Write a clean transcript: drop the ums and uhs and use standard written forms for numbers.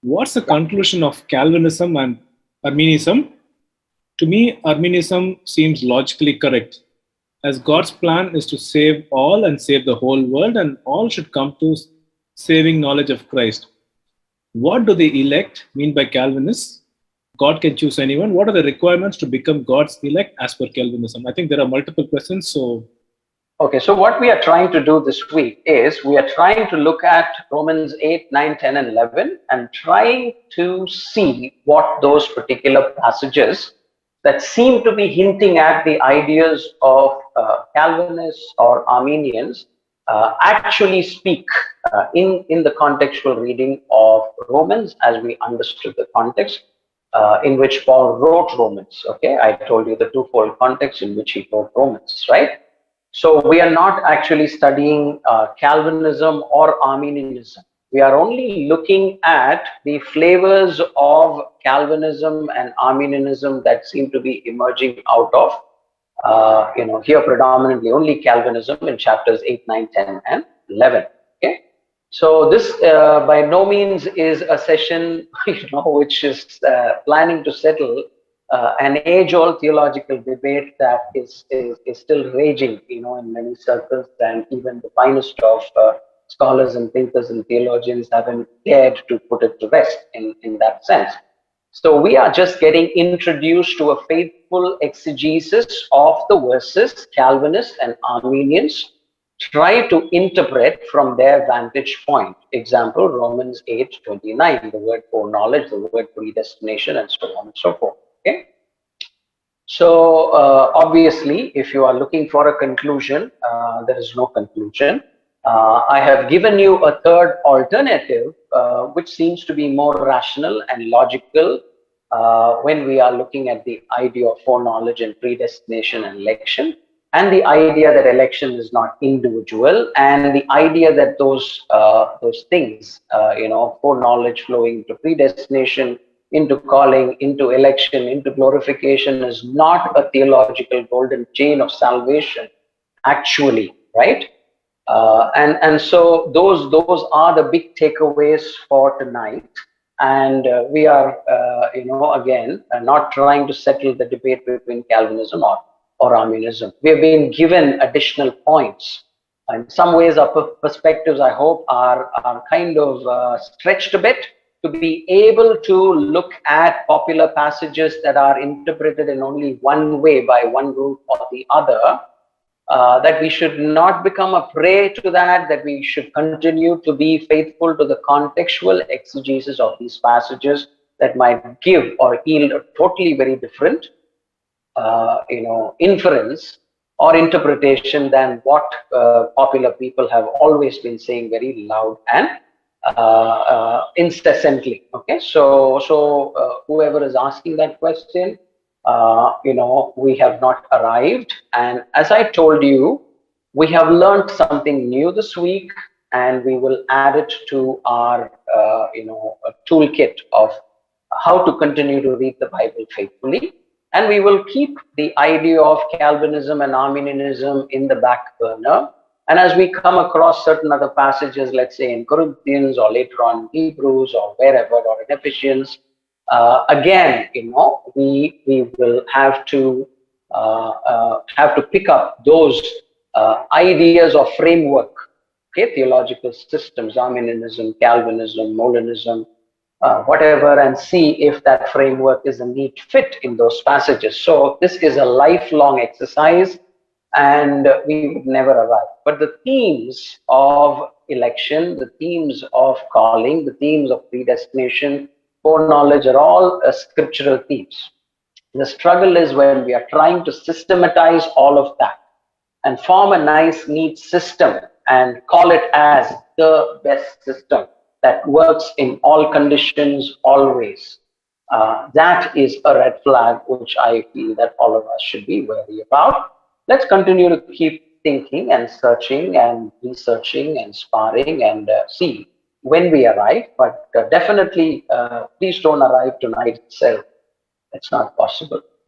What's the conclusion of Calvinism and Arminianism? To me, Arminianism seems logically correct, as God's plan is to save all and save the whole world, and all should come to saving knowledge of Christ. What do the elect mean by Calvinists? God can choose anyone. What are the requirements to become God's elect as per Calvinism? I think there are multiple questions. So, okay, so what we are trying to do this week is we are trying to look at Romans 8, 9, 10, and 11 and trying to see what those particular passages that seem to be hinting at the ideas of Calvinists or Arminians actually speak in the contextual reading of Romans as we understood the context in which Paul wrote Romans. Okay, I told you the twofold context in which he wrote Romans, right? So we are not actually studying Calvinism or Arminianism. We are only looking at the flavors of Calvinism and Arminianism that seem to be emerging out of, here predominantly only Calvinism in chapters 8, 9, 10, and 11. Okay. So this by no means is a session, which is planning to settle an age-old theological debate that is still raging, in many circles, and even the finest of scholars and thinkers and theologians haven't dared to put it to rest in that sense. So we are just getting introduced to a faithful exegesis of the verses Calvinists and Arminians try to interpret from their vantage point. Example, Romans 8:29, the word foreknowledge, the word predestination, and so on and so forth. Okay. So obviously, if you are looking for a conclusion, there is no conclusion. I have given you a third alternative, which seems to be more rational and logical when we are looking at the idea of foreknowledge and predestination and election, and the idea that election is not individual, and the idea that those things, foreknowledge flowing to predestination, into calling, into election, into glorification, is not a theological golden chain of salvation, actually, right? And so those are the big takeaways for tonight. And we are, again, not trying to settle the debate between Calvinism or Arminianism. We have been given additional points. In some ways, our perspectives, I hope, are kind of stretched a bit to be able to look at popular passages that are interpreted in only one way by one group or the other. That we should not become a prey to that we should continue to be faithful to the contextual exegesis of these passages that might give or yield a totally very different, inference or interpretation than what popular people have always been saying very loud and incessantly. Okay, so whoever is asking that question, we have not arrived, and as I told you, we have learned something new this week, and we will add it to our a toolkit of how to continue to read the Bible faithfully, and we will keep the idea of Calvinism and Arminianism in the back burner. And as we come across certain other passages, let's say in Corinthians or later on in Hebrews or wherever, or in Ephesians, again, we will have to pick up those ideas of framework, okay, theological systems, Arminianism, Calvinism, Molinism, whatever, and see if that framework is a neat fit in those passages. So this is a lifelong exercise, and we would never arrive. But the themes of election, the themes of calling, the themes of predestination, foreknowledge are all scriptural themes. The struggle is when we are trying to systematize all of that and form a nice, neat system and call it as the best system that works in all conditions, always. That is a red flag, which I feel that all of us should be wary about. Let's continue to keep thinking and searching and researching and sparring and see when we arrive, but definitely please don't arrive tonight itself. It's not possible.